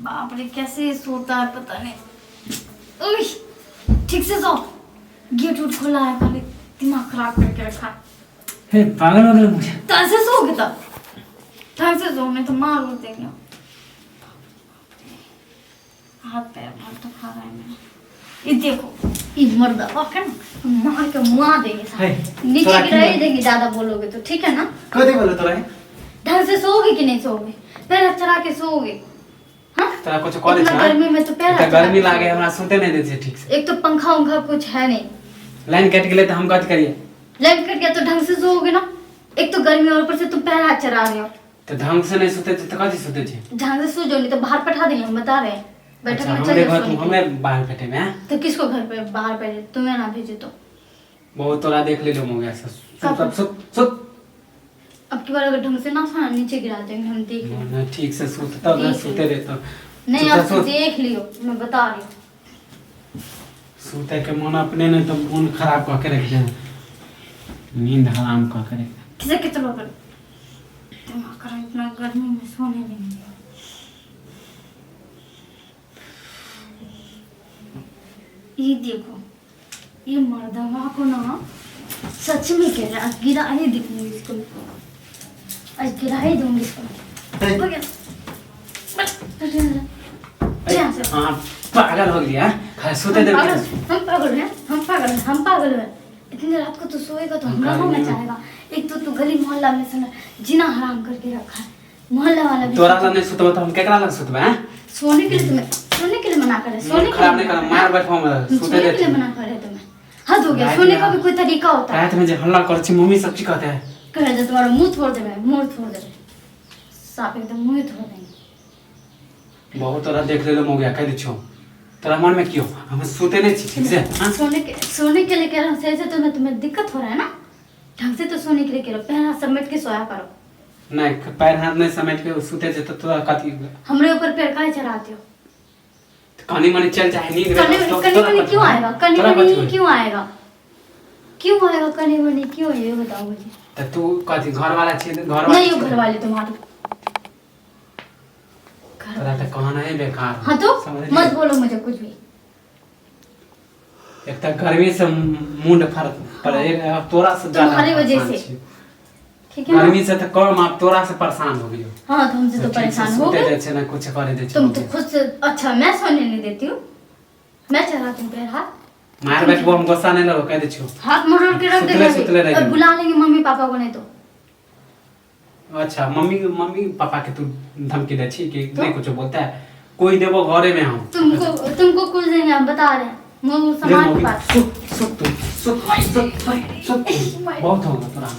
बाप रे कैसे सोता है पता नहीं। उई, ठीक से सो। गेट उठ खुला है, खाली दिमाग खराब करके रखा। हे पागल हो गए मुझे। तो ऐसे सोओगे तब ढंग से सो, नहीं तो मार उड़ देंगे। हाथ पैर मार तो खा रहा है मेरा। ये देखो ये मर्दा वाकई ना मार के मुआ देंगे साहब। नीचे गिरा ही देंगे ज्यादा बोलोगे तो, ठीक है ना? कदे बोलो तो रहे ढंग से सोओगे कि नहीं सोओगे? पैर चढ़ा के सोओगे? हाँ तोरा कुछ कॉलेज इतना गर्मी में तो पैर गर्मी लागे हमरा सुनते नहीं देते ठीक से। एक तो पंखा उंखा कुछ है नहीं। लाइन कट गेले तो हम कट करिए। लाइन कट गया तो ढंग से सोओगे ना। एक तो गर्मी और ऊपर से तुम पैर हाथ चढ़ा रहे हो। तो ढंग से नहीं सोते तो कथि सोते थे? ढंग से सो जाओ, नहीं तो बाहर पठा देंगे, हम बता रहे हैं। बैठक अच्छा, में हमरे चल घर जाओ। हमें बाहर बैठे में हैं? तो किसको घर पे बाहर भेजे? तुम्हें ना भेजे तो बहुत तोरा देख ले लो हो गया सब। कब? सुत सुत अब की बार अगर ढंग से ना सोना नीचे गिरा देंगे, हम देख लेंगे। ना ठीक से सुत तब ना सुते रे तो नहीं आप देख लियो, मैं बता रही हूँ। सुते के मन अपने नहीं तो मन खराब कर के रख दे। नींद हराम कर के रख किसे कितना कर दिमाग खराब, इतना गर्मी में सोने देंगे। ये देखो ये मर्दवा को ना सच में कह रहा, गिरा ही दूंगी इसको, आज गिरा ही दूंगी इसको। हाँ पागल हो गया खाली सोते दे। हम पागल हैं, हम पागल हैं, हम पागल हैं। इतनी रात को तो सोएगा तो हमरा को मचाएगा। एक तो तू गली मोहल्ला में सुना जीना हराम करके रखा है। मोहल्ला वाला भी तोरा ला नहीं सुतबा तो हम केकरा ला सुतबा हैं? सोने के लिए तुम्हें, सोने के लिए मना करे, सोने खराब नहीं कर मार बैठो मैं सुते सोने दे। के लिए मना करे तुम्हें। हद हो गया, सोने का भी कोई तरीका होता है। रात में जे हल्ला कर छी मम्मी सब की कहते हैं कहे जो तुम्हारा मुंह तोड़ देवे, मुंह तोड़ देवे, साफ एकदम मुंह तोड़ देंगे। बहुत तोरा देख ले लो हो गया कह दी छो तोरा मन में क्यों हम सोते नहीं छी ठीक से? हां सोने के लिए कह रहा हूँ, सही से तुम्हें दिक्कत हो रहा है ना। ढंग से तो सोने के लिए कह रहा हूँ, पैर हाथ समेट के सोया करो। नहीं पैर हाथ नहीं समेट के सोते जे तो तोरा कथी हमरे ऊपर पैर काहे चढ़ाते हो? कनी मनी चल जाए नींद कनी मनी क्यों आएगा? कनी मनी क्यों आएगा? क्यों आएगा कनी मनी क्यों? ये बताओ मुझे। तो तू कथी घर वाला छी घर वाला नहीं हो घर वाले तुम्हारे तोरा तो कहना है बेकार। हाँ तो मत बोलो मुझे कुछ भी। एक तो गर्मी से मुंड फर पर तोरा से ज्यादा तुम्हारी वजह से, ठीक है ना? गर्मी से तो कम आप तोरा से परेशान हो गई हो। हाँ तो हमसे तो परेशान हो सोते गए दे छे ना कुछ करे दे छे तुम तो खुद से। अच्छा मैं सोने नहीं देती हूँ, मैं चढ़ाती हूँ पैर हाथ। मार बैठबो हम गुस्सा नहीं लो कह दे छो हाथ मरोड़ के रख सुतले देंगे रह और जाएंगे। बुला लेंगे मम्मी पापा को। नहीं तो अच्छा मम्मी पापा के तू धमकी दे छी कि नहीं कुछ बोलता है कोई देबो घरे में हम तुमको कुछ देंगे, हम बता रहे हैं। मुंह समाज के पास सुत बहुत होगा तोरा।